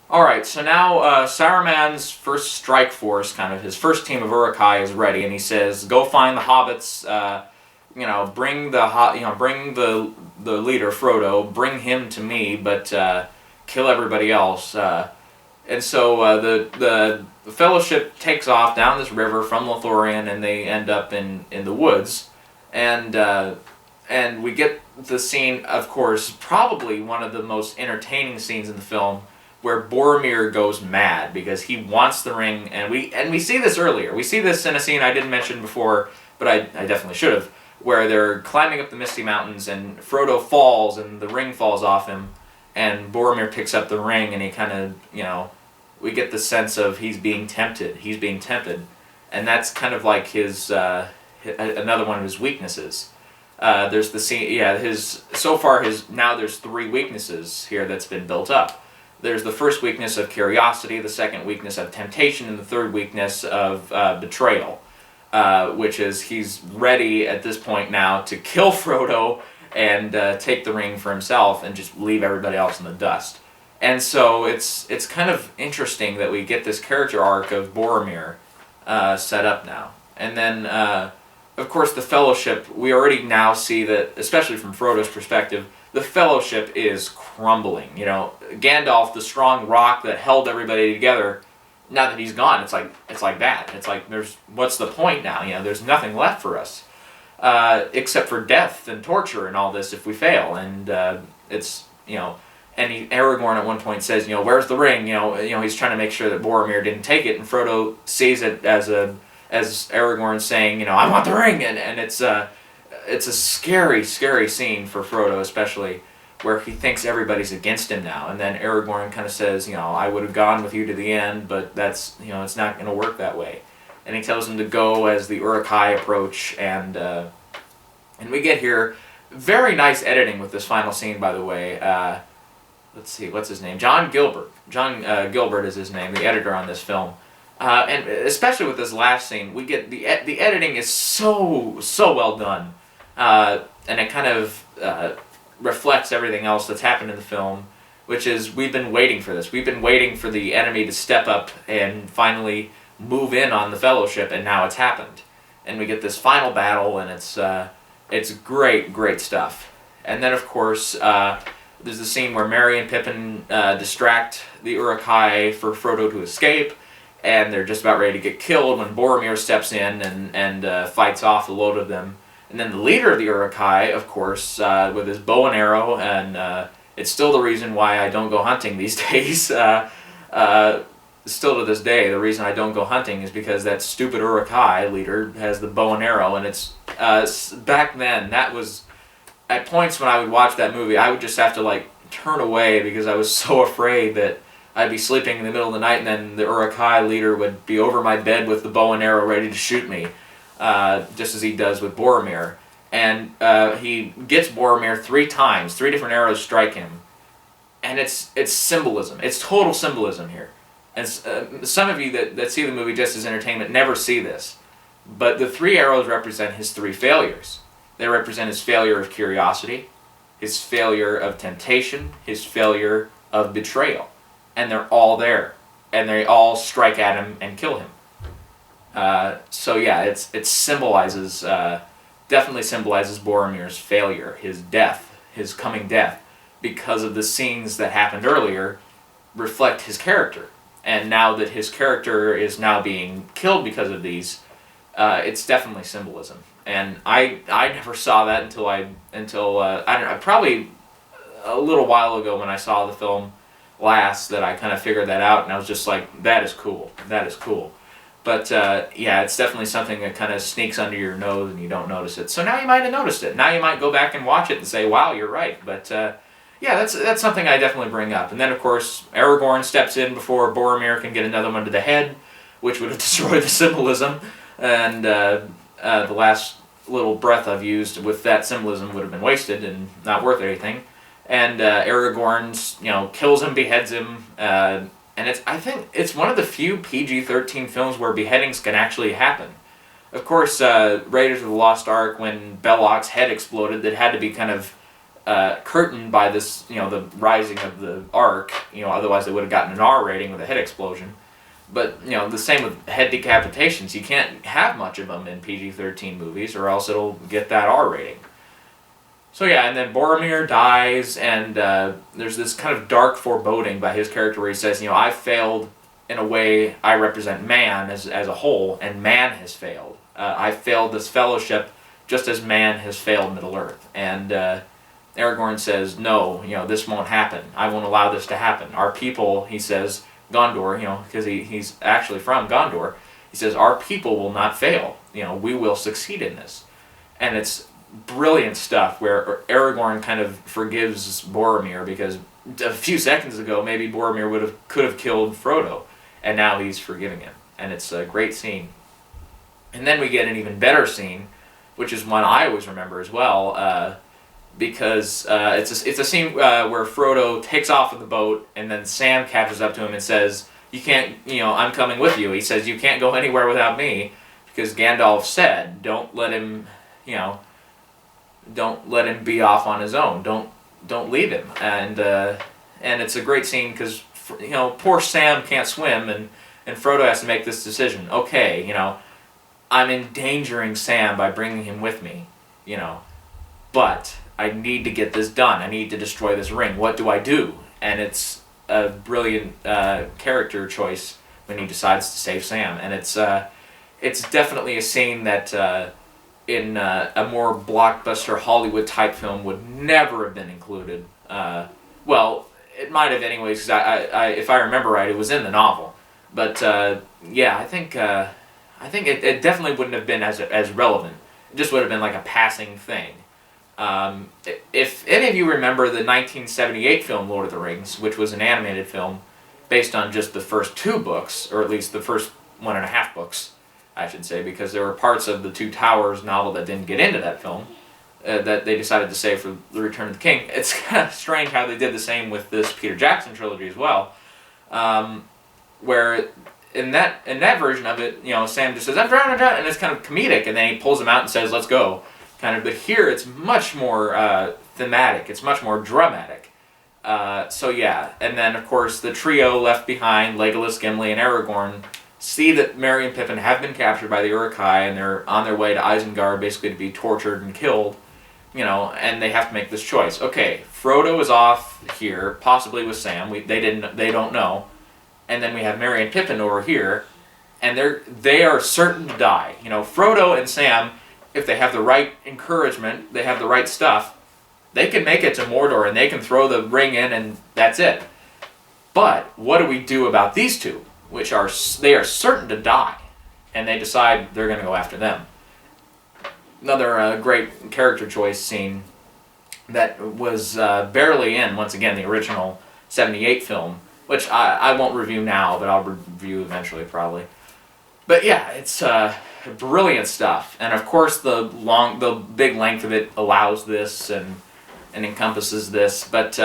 Alright, so now Saruman's first strike force, kind of his first team of Uruk-hai is ready, and he says, "Go find the hobbits. Bring the leader Frodo. Bring him to me, but kill everybody else." And so the Fellowship takes off down this river from Lothlorien, and they end up in the woods, and we get the scene, of course, probably one of the most entertaining scenes in the film, where Boromir goes mad because he wants the ring, and we see this earlier. We see this in a scene I didn't mention before, but I definitely should have, where they're climbing up the Misty Mountains, and Frodo falls, and the ring falls off him, and Boromir picks up the ring, and he kind of, we get the sense of he's being tempted. He's being tempted, and that's kind of like his another one of his weaknesses. There's the scene, now there's three weaknesses here that's been built up. There's the first weakness of curiosity, the second weakness of temptation, and the third weakness of betrayal, which is he's ready at this point now to kill Frodo and take the ring for himself and just leave everybody else in the dust. And so it's kind of interesting that we get this character arc of Boromir set up now. And then, of course, the Fellowship, we already now see that, especially from Frodo's perspective, the Fellowship is crumbling. Gandalf, the strong rock that held everybody together, now that he's gone, it's like that. It's like, what's the point now? There's nothing left for us, except for death and torture and all this if we fail. And Aragorn at one point says, "Where's the ring?" He's trying to make sure that Boromir didn't take it, and Frodo sees it as Aragorn saying, "I want the ring," and it's a scary, scary scene for Frodo, especially where he thinks everybody's against him now, and then Aragorn kind of says, "I would have gone with you to the end, but that's, it's not going to work that way," and he tells him to go as the Uruk-hai approach, and we get here very nice editing with this final scene, by the way. Let's see, what's his name? John Gilbert. John Gilbert is his name, the editor on this film. And especially with this last scene, we get the editing is so well done, and it kind of reflects everything else that's happened in the film, which is we've been waiting for this. We've been waiting for the enemy to step up and finally move in on the Fellowship, and now it's happened. And we get this final battle, and it's great stuff. And then, of course, there's the scene where Merry and Pippin distract the Uruk-hai for Frodo to escape, and they're just about ready to get killed when Boromir steps in and fights off the load of them. And then the leader of the Uruk-hai, of course, with his bow and arrow, and it's still the reason why I don't go hunting these days. Still to this day, the reason I don't go hunting is because that stupid Uruk-hai leader has the bow and arrow, and it's back then, that was, at points when I would watch that movie, I would just have to turn away because I was so afraid that I'd be sleeping in the middle of the night, and then the Uruk-hai leader would be over my bed with the bow and arrow ready to shoot me, just as he does with Boromir. And he gets Boromir 3 times, 3 different arrows strike him. And it's symbolism. It's total symbolism here. And some of you that see the movie just as entertainment never see this. But the 3 arrows represent his 3 failures. They represent his failure of curiosity, his failure of temptation, his failure of betrayal. And they're all there, and they all strike at him and kill him. So yeah, it symbolizes, definitely symbolizes Boromir's failure, his death, his coming death, because of the scenes that happened earlier reflect his character. And now that his character is now being killed because of these, it's definitely symbolism. And I never saw that until I don't know, probably a little while ago when I saw the film last, that I kind of figured that out, and I was just like, that is cool. But yeah, it's definitely something that kind of sneaks under your nose and you don't notice it. So now you might have noticed it. Now you might go back and watch it and say, wow, you're right. But yeah, that's something I definitely bring up. And then, of course, Aragorn steps in before Boromir can get another one to the head, which would have destroyed the symbolism. And the last little breath I've used with that symbolism would have been wasted and not worth anything. And Aragorn, kills him, beheads him, and I think it's one of the few PG-13 films where beheadings can actually happen. Of course, Raiders of the Lost Ark, when Belloq's head exploded, that had to be kind of curtained by this, the rising of the Ark. Otherwise they would have gotten an R rating with a head explosion. But, the same with head decapitations. You can't have much of them in PG-13 movies or else it'll get that R rating. So yeah, and then Boromir dies, and there's this kind of dark foreboding by his character where he says, I failed in a way. I represent man as a whole, and man has failed. I failed this fellowship just as man has failed Middle-earth. And Aragorn says, no, this won't happen. I won't allow this to happen. Our people, he says, Gondor, because he's actually from Gondor, he says, our people will not fail. We will succeed in this. And it's brilliant stuff where Aragorn kind of forgives Boromir, because a few seconds ago maybe Boromir could have killed Frodo, and now he's forgiving him. And it's a great scene. And then we get an even better scene, which is one I always remember as well, because it's a scene where Frodo takes off with the boat, and then Sam catches up to him and says, you can't, I'm coming with you. He says, you can't go anywhere without me, because Gandalf said, don't let him be off on his own. Don't leave him. And it's a great scene because, poor Sam can't swim, and Frodo has to make this decision. Okay, I'm endangering Sam by bringing him with me, but I need to get this done. I need to destroy this ring. What do I do? And it's a brilliant character choice when he decides to save Sam. And it's definitely a scene that in a more blockbuster Hollywood type film would never have been included. Well, it might have anyways, because I if I remember right, it was in the novel. But yeah, I think it definitely wouldn't have been as relevant. It just would have been like a passing thing. If any of you remember the 1978 film Lord of the Rings, which was an animated film based on just the first 2 books, or at least the first 1.5 books, I should say, because there were parts of the Two Towers novel that didn't get into that film, that they decided to save for The Return of the King. It's kind of strange how they did the same with this Peter Jackson trilogy as well, where in that version of it, Sam just says, I'm drowning, and it's kind of comedic, and then he pulls him out and says, let's go. But here it's much more thematic, it's much more dramatic. So yeah, and then of course the trio left behind, Legolas, Gimli, and Aragorn, see that Merry and Pippin have been captured by the Uruk-hai, and they're on their way to Isengard basically to be tortured and killed, and they have to make this choice. Okay, Frodo is off here, possibly with Sam, they don't know, and then we have Merry and Pippin over here, and they are certain to die. Frodo and Sam, if they have the right encouragement, they have the right stuff, they can make it to Mordor and they can throw the ring in and that's it. But what do we do about these two, they are certain to die, and they decide they're going to go after them? Another great character choice scene that was barely in, once again, the original 78 film, which I won't review now, but I'll review eventually probably. But yeah, it's brilliant stuff, and of course the big length of it allows this and encompasses this. But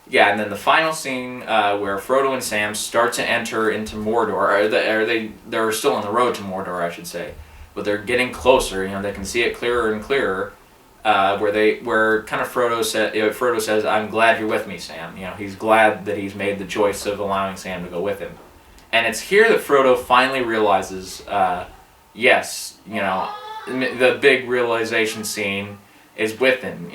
yeah, and then the final scene where Frodo and Sam start to enter into Mordor, they're still on the road to Mordor, I should say, but they're getting closer. They can see it clearer and clearer. Where kind of Frodo says, "I'm glad you're with me, Sam." He's glad that he's made the choice of allowing Sam to go with him, and it's here that Frodo finally realizes. Yes, the big realization scene is with him,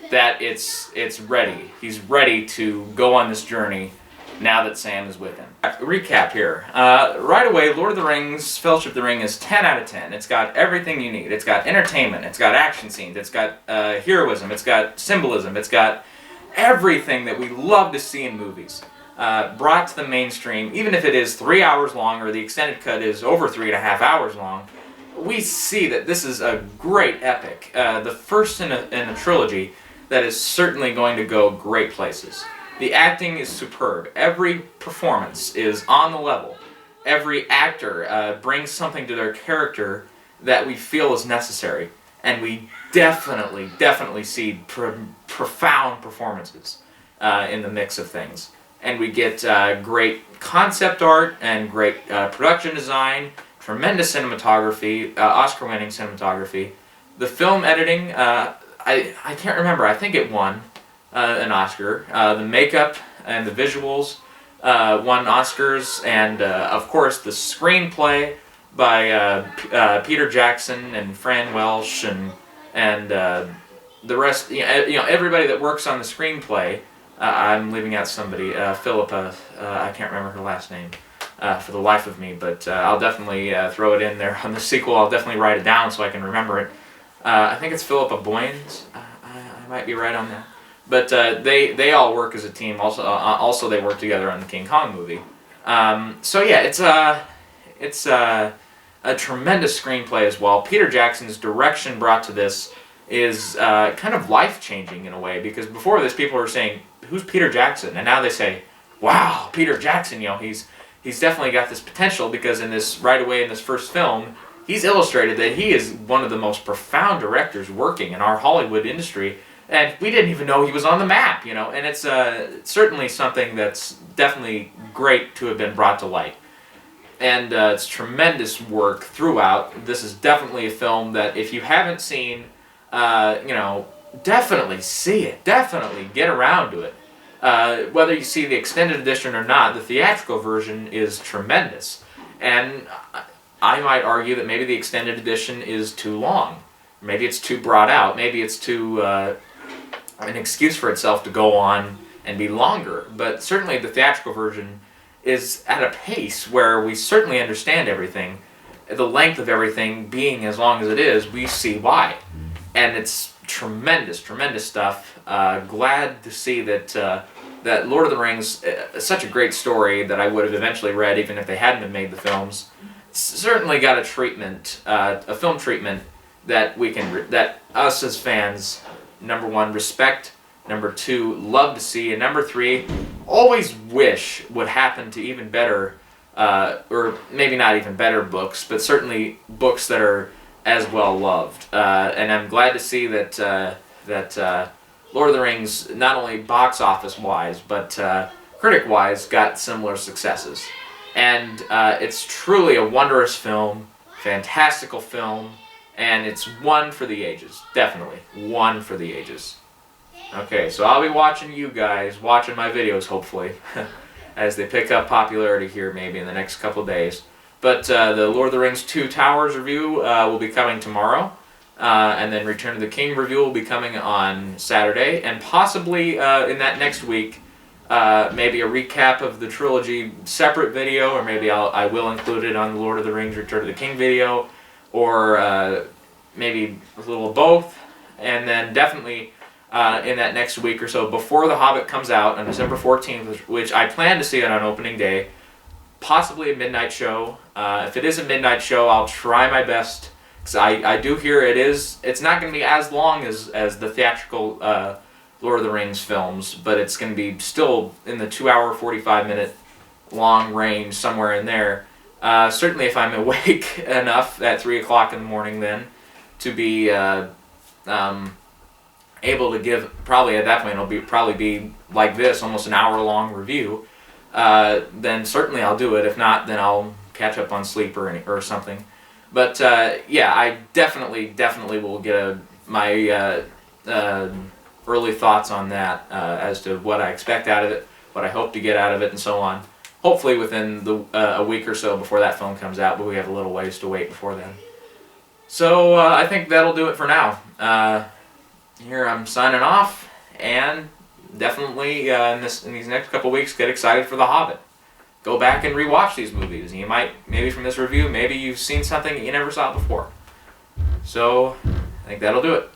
that it's ready. He's ready to go on this journey now that Sam is with him. Recap here. Right away, Lord of the Rings, Fellowship of the Ring is 10 out of 10. It's got everything you need. It's got entertainment, it's got action scenes, it's got heroism, it's got symbolism, it's got everything that we love to see in movies. Brought to the mainstream, even if it is 3 hours long or the extended cut is over 3.5 hours long, we see that this is a great epic. The first in a trilogy that is certainly going to go great places. The acting is superb. Every performance is on the level. Every actor brings something to their character that we feel is necessary. And we definitely see profound performances in the mix of things. And we get great concept art and great production design, tremendous cinematography, Oscar-winning cinematography. The film editing, I can't remember. I think it won an Oscar. The makeup and the visuals won Oscars, and of course the screenplay by Peter Jackson and Fran Welsh and the rest. Everybody that works on the screenplay. I'm leaving out somebody. Philippa. I can't remember her last name for the life of me, but I'll definitely throw it in there on the sequel. I'll definitely write it down so I can remember it. I think it's Philippa Boyens. I might be right on that. But they all work as a team. Also they work together on the King Kong movie. So yeah, it's a tremendous screenplay as well. Peter Jackson's direction brought to this is kind of life-changing in a way, because before this people were saying, who's Peter Jackson? And now they say, wow, Peter Jackson, he's definitely got this potential, because right away in this first film, he's illustrated that he is one of the most profound directors working in our Hollywood industry, and we didn't even know he was on the map, and it's certainly something that's definitely great to have been brought to light. And it's tremendous work throughout. This is definitely a film that if you haven't seen, definitely see it. Definitely get around to it. Whether you see the extended edition or not, the theatrical version is tremendous. And I might argue that maybe the extended edition is too long. Maybe it's too brought out. Maybe it's too an excuse for itself to go on and be longer. But certainly the theatrical version is at a pace where we certainly understand everything. The length of everything being as long as it is, we see why. And it's tremendous, tremendous stuff. Glad to see that Lord of the Rings is such a great story that I would have eventually read even if they hadn't have made the films. Certainly got a treatment, a film treatment that that us as fans, number one, respect, number two, love to see, and number three, always wish would happen to even better, or maybe not even better books, but certainly books that are as well loved. And I'm glad to see that Lord of the Rings, not only box office wise, but critic wise, got similar successes. And it's truly a wondrous film, fantastical film, and it's one for the ages. Definitely one for the ages. Okay, so I'll be watching you guys, watching my videos hopefully, as they pick up popularity here maybe in the next couple days. But the Lord of the Rings 2 Towers review will be coming tomorrow. And then Return of the King review will be coming on Saturday. And possibly in that next week, maybe a recap of the trilogy separate video, or maybe I will include it on the Lord of the Rings Return of the King video, or maybe a little of both. And then definitely in that next week or so, before The Hobbit comes out on December 14th, which I plan to see it on opening day, possibly a midnight show. If it is a midnight show, I'll try my best, because I do hear it's not going to be as long as the theatrical Lord of the Rings films, but it's going to be still in the 2-hour, 45-minute long range, somewhere in there. Certainly if I'm awake enough at 3 o'clock in the morning then, to be able to give, probably at that point it'll probably be like this, almost an hour-long review. Then certainly I'll do it. If not, then I'll catch up on sleep or something. But yeah, I definitely will get my early thoughts on that as to what I expect out of it, what I hope to get out of it, and so on. Hopefully within a week or so before that film comes out, but we have a little ways to wait before then. So I think that'll do it for now. Here I'm signing off, and definitely in these next couple weeks, get excited for The Hobbit. Go back and rewatch these movies. You might, maybe from this review, maybe you've seen something that you never saw before. So I think that'll do it.